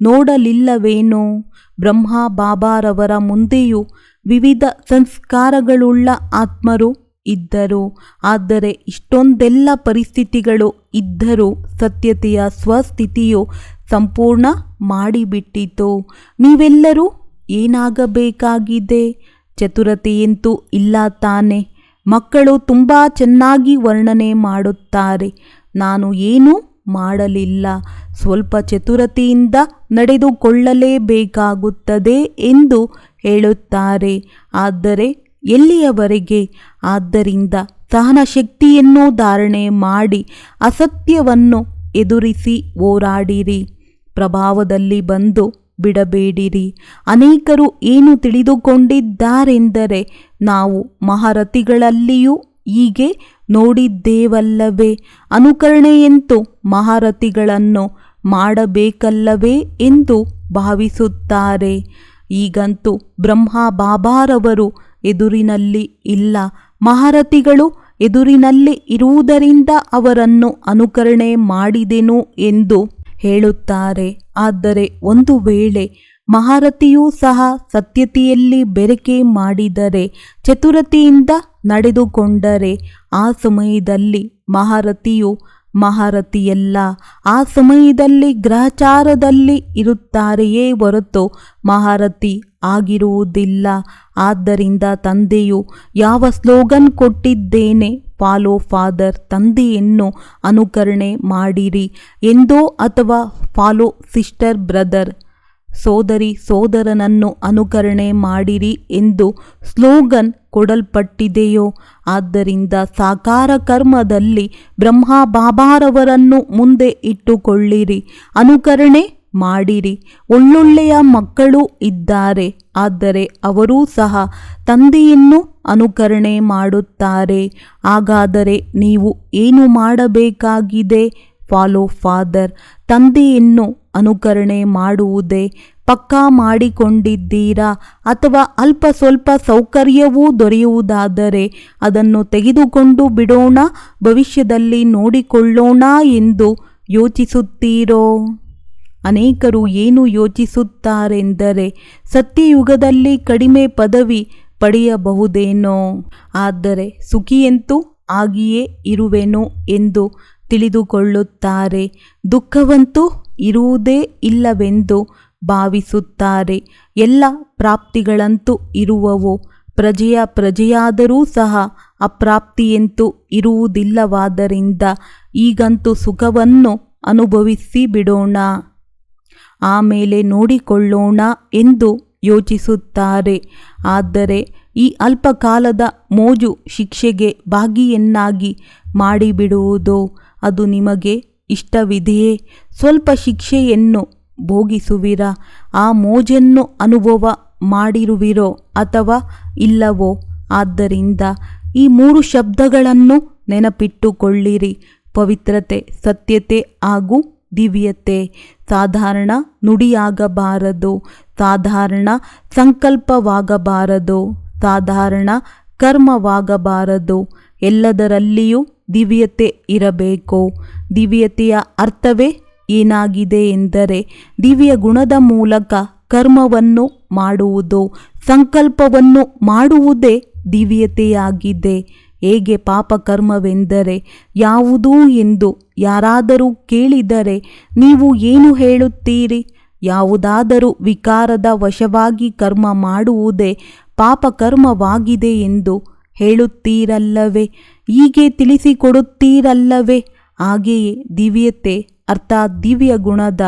ನೋಡಲಿಲ್ಲವೇನೋ. ಬ್ರಹ್ಮ ಬಾಬಾರವರ ಮುಂದೆಯೂ ವಿವಿಧ ಸಂಸ್ಕಾರಗಳುಳ್ಳ ಆತ್ಮರು ಇದ್ದರು. ಆದರೆ ಇಷ್ಟೊಂದೆಲ್ಲ ಪರಿಸ್ಥಿತಿಗಳು ಇದ್ದರೂ ಸತ್ಯತೆಯ ಸ್ವಸ್ಥಿತಿಯು ಸಂಪೂರ್ಣ ಮಾಡಿಬಿಟ್ಟಿತು. ನೀವೆಲ್ಲರೂ ಏನಾಗಬೇಕಾಗಿದೆ? ಚತುರತೆಯಂತೂ ಇಲ್ಲ ತಾನೆ. ಮಕ್ಕಳು ತುಂಬ ಚೆನ್ನಾಗಿ ವರ್ಣನೆ ಮಾಡುತ್ತಾರೆ, ನಾನು ಏನೂ ಮಾಡಲಿಲ್ಲ, ಸ್ವಲ್ಪ ಚತುರತೆಯಿಂದ ನಡೆದುಕೊಳ್ಳಲೇಬೇಕಾಗುತ್ತದೆ ಎಂದು ಹೇಳುತ್ತಾರೆ. ಆದರೆ ಎಲ್ಲಿಯವರೆಗೆ? ಆದ್ದರಿಂದ ಸಹನಶಕ್ತಿಯನ್ನು ಧಾರಣೆ ಮಾಡಿ ಅಸತ್ಯವನ್ನು ಎದುರಿಸಿ ಹೋರಾಡಿರಿ. ಪ್ರಭಾವದಲ್ಲಿ ಬಂದು ಬಿಡಬೇಡಿರಿ. ಅನೇಕರು ಏನು ತಿಳಿದುಕೊಂಡಿದ್ದಾರೆಂದರೆ, ನಾವು ಮಹಾರಥಿಗಳಲ್ಲಿಯೂ ಹೀಗೆ ನೋಡಿದ್ದೇವಲ್ಲವೇ. ಅನುಕರಣೆಯಂತೂ ಮಹಾರಥಿಗಳನ್ನು ಮಾಡಬೇಕಲ್ಲವೇ ಎಂದು ಭಾವಿಸುತ್ತಾರೆ. ಈಗಂತೂ ಬ್ರಹ್ಮ ಬಾಬಾರವರು ಎದುರಿನಲ್ಲಿ ಇಲ್ಲ, ಮಹಾರಥಿಗಳು ಎದುರಿನಲ್ಲಿ ಇರುವುದರಿಂದ ಅವರನ್ನು ಅನುಕರಣೆ ಮಾಡಿದೆನು ಎಂದು ಹೇಳುತ್ತಾರೆ. ಆದರೆ ಒಂದು ವೇಳೆ ಮಹಾರಥಿಯೂ ಸಹ ಸತ್ಯತೆಯಲ್ಲಿ ಬೆರಕೆ ಮಾಡಿದರೆ, ಚತುರತೆಯಿಂದ ನಡೆದುಕೊಂಡರೆ, ಆ ಸಮಯದಲ್ಲಿ ಮಹಾರಥಿಯು ಮಹಾರಥಿಯಲ್ಲ. ಆ ಸಮಯದಲ್ಲಿ ಗ್ರಹಚಾರದಲ್ಲಿ ಇರುತ್ತಾರೆಯೇ ಹೊರತು ಮಹಾರಥಿ ಆಗಿರುವುದಿಲ್ಲ. ಆದ್ದರಿಂದ ತಂದೆಯು ಯಾವ ಸ್ಲೋಗನ್ ಕೊಟ್ಟಿದ್ದೇನೆ, ಫಾಲೋ ಫಾದರ್, ತಂದೆಯನ್ನು ಅನುಕರಣೆ ಮಾಡಿರಿ ಎಂದೋ, ಅಥವಾ ಫಾಲೋ ಸಿಸ್ಟರ್ ಬ್ರದರ್, ಸೋದರಿ ಸೋದರನನ್ನು ಅನುಕರಣೆ ಮಾಡಿರಿ ಎಂದು ಸ್ಲೋಗನ್ ಕೊಡಲ್ಪಟ್ಟಿದೆಯೋ. ಆದ್ದರಿಂದ ಸಾಕಾರ ಕರ್ಮದಲ್ಲಿ ಬ್ರಹ್ಮ ಬಾಬಾರವರನ್ನು ಮುಂದೆ ಇಟ್ಟುಕೊಳ್ಳಿರಿ, ಅನುಕರಣೆ ಮಾಡಿರಿ. ಒಳ್ಳೊಳ್ಳೆಯ ಮಕ್ಕಳು ಇದ್ದಾರೆ, ಆದರೆ ಅವರೂ ಸಹ ತಂದೆಯನ್ನು ಅನುಕರಣೆ ಮಾಡುತ್ತಾರೆ. ಹಾಗಾದರೆ ನೀವು ಏನು ಮಾಡಬೇಕಾಗಿದೆ? ಫಾಲೋ ಫಾದರ್, ತಂದೆಯನ್ನು ಅನುಕರಣೆ ಮಾಡುವುದೇ. ಪಕ್ಕಾ ಮಾಡಿಕೊಂಡಿದ್ದೀರಾ? ಅಥವಾ ಅಲ್ಪ ಸ್ವಲ್ಪ ಸೌಕರ್ಯವೂ ದೊರೆಯುವುದಾದರೆ ಅದನ್ನು ತೆಗೆದುಕೊಂಡು ಬಿಡೋಣ, ಭವಿಷ್ಯದಲ್ಲಿ ನೋಡಿಕೊಳ್ಳೋಣ ಎಂದು ಯೋಚಿಸುತ್ತೀರೋ? ಅನೇಕರು ಏನು ಯೋಚಿಸುತ್ತಾರೆಂದರೆ, ಸತ್ಯಯುಗದಲ್ಲಿ ಕಡಿಮೆ ಪದವಿ ಪಡೆಯಬಹುದೇನೋ, ಆದರೆ ಸುಖಿಯಂತೂ ಆಗಿಯೇ ಇರುವೆನು ಎಂದು ತಿಳಿದುಕೊಳ್ಳುತ್ತಾರೆ. ದುಃಖವಂತೂ ಇರುವುದೇ ಇಲ್ಲವೆಂದು ಭಾವಿಸುತ್ತಾರೆ. ಎಲ್ಲ ಪ್ರಾಪ್ತಿಗಳಂತೂ ಇರುವವು, ಪ್ರಜೆಯಾದರೂ ಸಹ ಅಪ್ರಾಪ್ತಿಯಂತೂ ಇರುವುದಿಲ್ಲವಾದ್ದರಿಂದ ಈಗಂತೂ ಸುಖವನ್ನು ಅನುಭವಿಸಿ ಬಿಡೋಣ, ಆಮೇಲೆ ನೋಡಿಕೊಳ್ಳೋಣ ಎಂದು ಯೋಚಿಸುತ್ತಾರೆ. ಆದರೆ ಈ ಅಲ್ಪಕಾಲದ ಮೋಜು ಶಿಕ್ಷೆಗೆ ಭಾಗಿಯನ್ನಾಗಿ ಮಾಡಿಬಿಡುವುದು. ಅದು ನಿಮಗೆ ಇಷ್ಟವಿದೆಯೇ? ಸ್ವಲ್ಪ ಶಿಕ್ಷೆಯನ್ನು ಭೋಗಿಸುವಿರಾ? ಆ ಮೋಜನ್ನು ಅನುಭವ ಮಾಡಿರುವಿರೋ ಅಥವಾ ಇಲ್ಲವೋ? ಆದ್ದರಿಂದ ಈ 3 ಶಬ್ದಗಳನ್ನು ನೆನಪಿಟ್ಟುಕೊಳ್ಳಿರಿ: ಪವಿತ್ರತೆ, ಸತ್ಯತೆ ಹಾಗೂ ದಿವ್ಯತೆ. ಸಾಧಾರಣ ನುಡಿಯಾಗಬಾರದು, ಸಾಧಾರಣ ಸಂಕಲ್ಪವಾಗಬಾರದು, ಸಾಧಾರಣ ಕರ್ಮವಾಗಬಾರದು. ಎಲ್ಲದರಲ್ಲಿಯೂ ದಿವ್ಯತೆ ಇರಬೇಕು. ದಿವ್ಯತೆಯ ಅರ್ಥವೇ ಏನಾಗಿದೆ ಎಂದರೆ, ದಿವ್ಯ ಗುಣದ ಮೂಲಕ ಕರ್ಮವನ್ನು ಮಾಡುವುದು, ಸಂಕಲ್ಪವನ್ನು ಮಾಡುವುದೇ ದಿವ್ಯತೆಯಾಗಿದೆ. ಹೇಗೆ ಪಾಪಕರ್ಮವೆಂದರೆ ಯಾವುದು ಎಂದು ಯಾರಾದರೂ ಕೇಳಿದರೆ ನೀವು ಏನು ಹೇಳುತ್ತೀರಿ? ಯಾವುದಾದರೂ ವಿಕಾರದ ವಶವಾಗಿ ಕರ್ಮ ಮಾಡುವುದೇ ಪಾಪಕರ್ಮವಾಗಿದೆ ಎಂದು ಹೇಳುತ್ತೀರಲ್ಲವೇ? ಹೀಗೆ ತಿಳಿಸಿಕೊಡುತ್ತೀರಲ್ಲವೇ? ಹಾಗೆಯೇ ದಿವ್ಯತೆ ಅರ್ಥಾತ್ ದಿವ್ಯ ಗುಣದ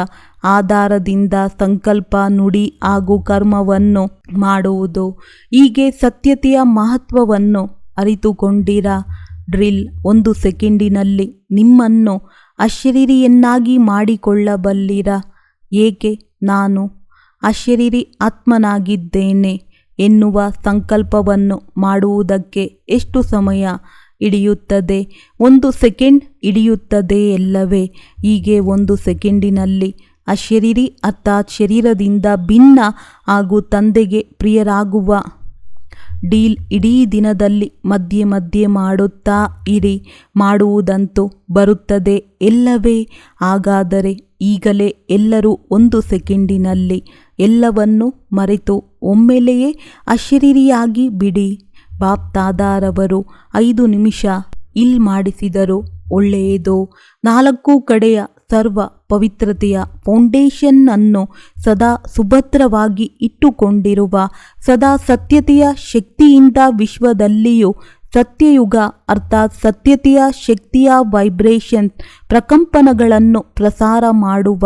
ಆಧಾರದಿಂದ ಸಂಕಲ್ಪ, ನುಡಿ ಹಾಗೂ ಕರ್ಮವನ್ನು ಮಾಡುವುದು. ಹೀಗೆ ಸತ್ಯತೆಯ ಮಹತ್ವವನ್ನು ಅರಿತುಕೊಂಡಿರಾ? ಡ್ರಿಲ್: 1 ಸೆಕೆಂಡಿನಲ್ಲಿ ನಿಮ್ಮನ್ನು ಅಶರೀರಿಯನ್ನಾಗಿ ಮಾಡಿಕೊಳ್ಳಬಲ್ಲಿರಾ? ಏಕೆ? ನಾನು ಅಶರೀರಿ ಆತ್ಮನಾಗಿದ್ದೇನೆ ಎನ್ನುವ ಸಂಕಲ್ಪವನ್ನು ಮಾಡುವುದಕ್ಕೆ ಎಷ್ಟು ಸಮಯ ಹಿಡಿಯುತ್ತದೆ? 1 ಸೆಕೆಂಡ್ ಹಿಡಿಯುತ್ತದೆಯಲ್ಲವೇ? ಹೀಗೆ 1 ಸೆಕೆಂಡಿನಲ್ಲಿ ಅಶರೀರಿ ಅರ್ಥಾತ್ ಶರೀರದಿಂದ ಭಿನ್ನ ಹಾಗೂ ತಂದೆಗೆ ಪ್ರಿಯರಾಗುವ ಡೀಲ್ ಇಡೀ ದಿನದಲ್ಲಿ ಮಧ್ಯೆ ಮಧ್ಯೆ ಮಾಡುತ್ತಾ ಇರಿ. ಮಾಡುವುದಂತೂ ಬರುತ್ತದೆ ಎಲ್ಲವೇ? ಹಾಗಾದರೆ ಈಗಲೇ ಎಲ್ಲರೂ 1 ಸೆಕೆಂಡಿನಲ್ಲಿ ಎಲ್ಲವನ್ನು ಮರೆತು ಒಮ್ಮೆಲೆಯೇ ಅಶರೀರಿಯಾಗಿ ಬಿಡಿ. ಬಾಪ್ ದಾದಾರವರು 5 ನಿಮಿಷ ಮಾಡಿಸಿದರು, ಒಳ್ಳೆಯದು. 4 ಕಡೆಯ ಸರ್ವ ಪವಿತ್ರತೆಯ ಫೌಂಡೇಶನ್ ಅನ್ನು ಸದಾ ಸುಭದ್ರವಾಗಿ ಇಟ್ಟುಕೊಂಡಿರುವ ಸದಾ ಸತ್ಯತೆಯ ಶಕ್ತಿಯಿಂದ ವಿಶ್ವದಲ್ಲಿಯೂ ಸತ್ಯಯುಗ ಅರ್ಥಾತ್ ಸತ್ಯತೆಯ ಶಕ್ತಿಯ ವೈಬ್ರೇಷನ್ ಪ್ರಕಂಪನಗಳನ್ನು ಪ್ರಸಾರ ಮಾಡುವ,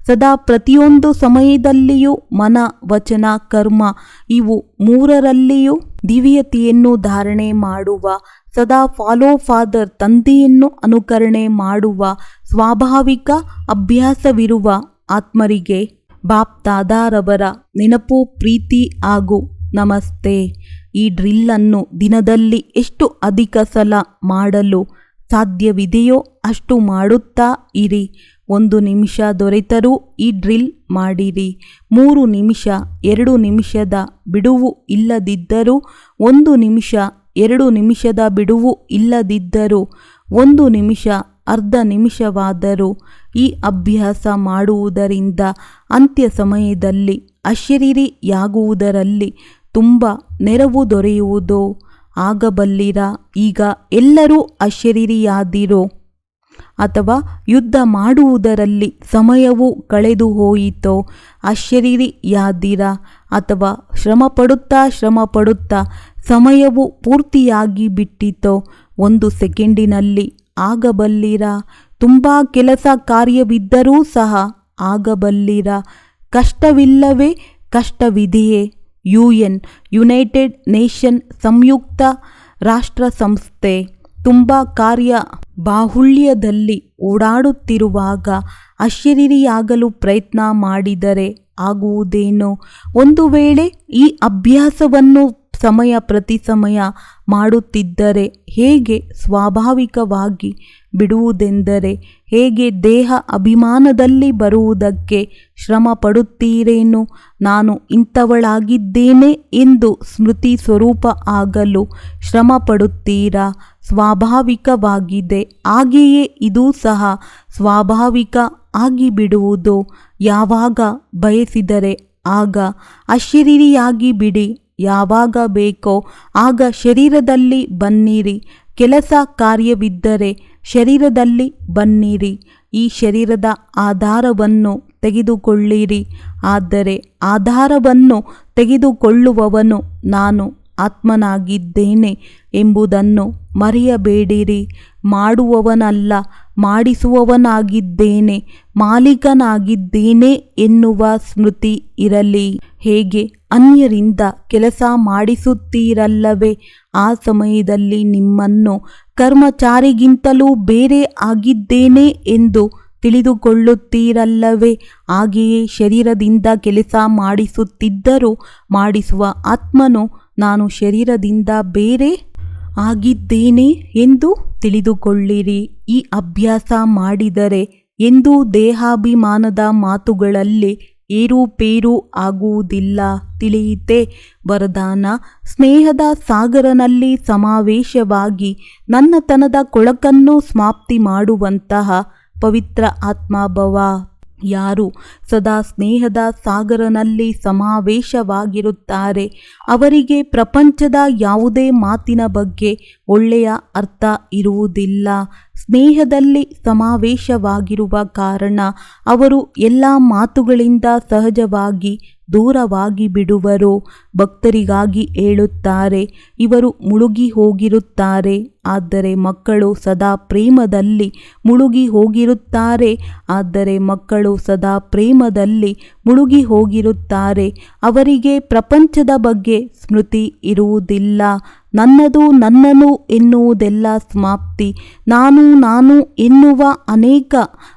ಸದಾ ಪ್ರತಿಯೊಂದು ಸಮಯದಲ್ಲಿಯೂ ಮನ, ವಚನ, ಕರ್ಮ ಇವು 3ರಲ್ಲಿಯೂ ದಿವ್ಯತೆಯನ್ನು ಧಾರಣೆ ಮಾಡುವ, ಸದಾ ಫಾಲೋ ಫಾದರ್ ತಂದೆಯನ್ನು ಅನುಕರಣೆ ಮಾಡುವ ಸ್ವಾಭಾವಿಕ ಅಭ್ಯಾಸವಿರುವ ಆತ್ಮರಿಗೆ ಬಾಪ್ ದಾದಾರವರ ನೆನಪು, ಪ್ರೀತಿ ಹಾಗೂ ನಮಸ್ತೆ. ಈ ಡ್ರಿಲ್ಲನ್ನು ದಿನದಲ್ಲಿ ಎಷ್ಟು ಅಧಿಕ ಸಲ ಮಾಡಲು ಸಾಧ್ಯವಿದೆಯೋ ಅಷ್ಟು ಮಾಡುತ್ತಾ ಇರಿ. 1 ನಿಮಿಷ ದೊರೆತರೂ ಈ ಡ್ರಿಲ್ ಮಾಡಿರಿ. 3 ನಿಮಿಷ 2 ನಿಮಿಷದ ಬಿಡುವು ಇಲ್ಲದಿದ್ದರೂ 1 ನಿಮಿಷ 2 ನಿಮಿಷದ ಬಿಡುವು ಇಲ್ಲದಿದ್ದರೂ 1 ನಿಮಿಷ ಅರ್ಧ ನಿಮಿಷವಾದರೂ ಈ ಅಭ್ಯಾಸ ಮಾಡುವುದರಿಂದ ಅಂತ್ಯ ಸಮಯದಲ್ಲಿ ಅಶರೀರಿಯಾಗುವುದರಲ್ಲಿ ತುಂಬ ನೆರವು ದೊರೆಯುವುದು. ಆಗಬಲ್ಲಿರಾ? ಈಗ ಎಲ್ಲರೂ ಅಶರೀರಿಯಾದಿರೋ ಅಥವಾ ಯುದ್ಧ ಮಾಡುವುದರಲ್ಲಿ ಸಮಯವು ಕಳೆದು ಹೋಯಿತೋ? ಅಶರೀರಿಯಾದಿರಾ? ಅಥವಾ ಶ್ರಮಪಡುತ್ತಾ ಸಮಯವು ಪೂರ್ತಿಯಾಗಿ ಬಿಟ್ಟಿತೋ? 1 ಸೆಕೆಂಡಿನಲ್ಲಿ ಆಗಬಲ್ಲಿರಾ? ತುಂಬ ಕೆಲಸ ಕಾರ್ಯವಿದ್ದರೂ ಸಹ ಆಗಬಲ್ಲಿರಾ? ಕಷ್ಟವಿಲ್ಲವೇ? ಕಷ್ಟವಿದೆಯೇ? ಯುನೈಟೆಡ್ ನೇಷನ್ ಸಂಯುಕ್ತ ರಾಷ್ಟ್ರ ಸಂಸ್ಥೆ ತುಂಬ ಕಾರ್ಯ ಬಾಹುಳ್ಯದಲ್ಲಿ ಓಡಾಡುತ್ತಿರುವಾಗ ಅಶರೀರಿಯಾಗಲು ಪ್ರಯತ್ನ ಮಾಡಿದರೆ ಆಗುವುದೇನೋ? ಒಂದು ವೇಳೆ ಈ ಅಭ್ಯಾಸವನ್ನು ಸಮಯ ಪ್ರತಿ ಸಮಯ ಮಾಡುತ್ತಿದ್ದರೆ ಹೇಗೆ ಸ್ವಾಭಾವಿಕವಾಗಿ ಬಿಡುವುದೆಂದರೆ ಹೇಗೆ ದೇಹ ಅಭಿಮಾನದಲ್ಲಿ ಬರುವುದಕ್ಕೆ ಶ್ರಮ ಪಡುತ್ತೀರೇನು? ನಾನು ಇಂಥವಳಾಗಿದ್ದೇನೆ ಎಂದು ಸ್ಮೃತಿ ಸ್ವರೂಪ ಆಗಲು ಶ್ರಮ ಪಡುತ್ತೀರಾ? ಸ್ವಾಭಾವಿಕವಾಗಿದೆ. ಹಾಗೆಯೇ ಇದು ಸಹ ಸ್ವಾಭಾವಿಕ ಆಗಿಬಿಡುವುದು. ಯಾವಾಗ ಬಯಸಿದರೆ ಆಗ ಅಶರೀರಿಯಾಗಿ ಬಿಡಿ. ಯಾವಾಗ ಬೇಕೋ ಆಗ ಶರೀರದಲ್ಲಿ ಬನ್ನಿರಿ. ಕೆಲಸ ಕಾರ್ಯವಿದ್ದರೆ ಶರೀರದಲ್ಲಿ ಬನ್ನಿರಿ. ಈ ಶರೀರದ ಆಧಾರವನ್ನು ತೆಗೆದುಕೊಳ್ಳಿರಿ. ಆದರೆ ಆಧಾರವನ್ನು ತೆಗೆದುಕೊಳ್ಳುವವನು ನಾನು ಆತ್ಮನಾಗಿದ್ದೇನೆ ಎಂಬುದನ್ನು ಮರೆಯಬೇಡಿರಿ. ಮಾಡುವವನಲ್ಲ, ಮಾಡಿಸುವವನಾಗಿದ್ದೇನೆ, ಮಾಲೀಕನಾಗಿದ್ದೇನೆ ಎನ್ನುವ ಸ್ಮೃತಿ ಇರಲಿ. ಹೇಗೆ ಅನ್ಯರಿಂದ ಕೆಲಸ ಮಾಡಿಸುತ್ತೀರಲ್ಲವೇ, ಆ ಸಮಯದಲ್ಲಿ ನಿಮ್ಮನ್ನು ಕರ್ಮಚಾರಿಗಿಂತಲೂ ಬೇರೆ ಆಗಿದ್ದೇನೆ ಎಂದು ತಿಳಿದುಕೊಳ್ಳುತ್ತೀರಲ್ಲವೇ, ಹಾಗೆಯೇ ಶರೀರದಿಂದ ಕೆಲಸ ಮಾಡಿಸುತ್ತಿದ್ದರೂ ಮಾಡಿಸುವ ಆತ್ಮನು ನಾನು ಶರೀರದಿಂದ ಬೇರೆ ಆಗಿದ್ದೇನೆ ಎಂದು ತಿಳಿದುಕೊಳ್ಳಿರಿ. ಈ ಅಭ್ಯಾಸ ಮಾಡಿದರೆ ಎಂದೂ ದೇಹಾಭಿಮಾನದ ಮಾತುಗಳಲ್ಲಿ ಏರುಪೇರು ಆಗುವುದಿಲ್ಲ. ತಿಳಿಯಿತೆ? ವರದಾನ: ಸ್ನೇಹದ ಸಾಗರನಲ್ಲಿ ಸಮಾವೇಶವಾಗಿ ನನ್ನತನದ ಕೊಳಕನ್ನು ಸಮಾಪ್ತಿ ಮಾಡುವಂತಹ ಪವಿತ್ರ ಆತ್ಮಭವ. ಯಾರು ಸದಾ ಸ್ನೇಹದ ಸಾಗರನಲ್ಲಿ ಸಮಾವೇಶವಾಗಿರುತ್ತಾರೆ ಅವರಿಗೆ ಪ್ರಪಂಚದ ಯಾವುದೇ ಮಾತಿನ ಬಗ್ಗೆ ಒಳ್ಳೆಯ ಅರ್ಥ ಇರುವುದಿಲ್ಲ. ಸ್ನೇಹದಲ್ಲಿ ಸಮಾವೇಶವಾಗಿರುವ ಕಾರಣ ಅವರು ಎಲ್ಲ ಮಾತುಗಳಿಂದ ಸಹಜವಾಗಿ ದೂರವಾಗಿ ಬಿಡುವರು. ಭಕ್ತರಿಗಾಗಿ ಹೇಳುತ್ತಾರೆ, ಇವರು ಮುಳುಗಿ ಹೋಗಿರುತ್ತಾರೆ. ಆದರೆ ಮಕ್ಕಳು ಸದಾ ಪ್ರೇಮದಲ್ಲಿ ಮುಳುಗಿ ಹೋಗಿರುತ್ತಾರೆ. ಆದರೆ ಮಕ್ಕಳು ಸದಾ ಪ್ರೇಮದಲ್ಲಿ ಮುಳುಗಿ ಹೋಗಿರುತ್ತಾರೆ. ಅವರಿಗೆ ಪ್ರಪಂಚದ ಬಗ್ಗೆ ಸ್ಮೃತಿ ಇರುವುದಿಲ್ಲ. ನನ್ನದು ನನ್ನನು ಎನ್ನುವುದೆಲ್ಲ ಸಮಾಪ್ತಿ. ನಾನು ನಾನು ಎನ್ನುವ ಅನೇಕ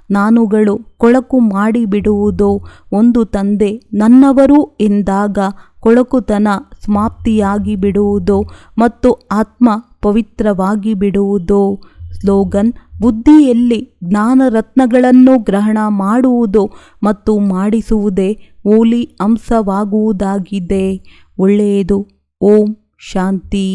ನಾನುಗಳು ಕೊಳಕು ಮಾಡಿಬಿಡುವುದು. ಒಂದು ತಂದೆ ನನ್ನವರು ಎಂದಾಗ ಕೊಳಕುತನ ಸಮಾಪ್ತಿಯಾಗಿ ಬಿಡುವುದು ಮತ್ತು ಆತ್ಮ ಪವಿತ್ರವಾಗಿ ಬಿಡುವುದು. ಸ್ಲೋಗನ್: ಬುದ್ಧಿಯಲ್ಲಿ ಜ್ಞಾನರತ್ನಗಳನ್ನು ಗ್ರಹಣ ಮಾಡುವುದು ಮತ್ತು ಮಾಡಿಸುವುದೇ ಹೋಲಿ ಅಂಶವಾಗುವುದಾಗಿದೆ. ಒಳ್ಳೆಯದು. ಓಂ ಶಾಂತಿ.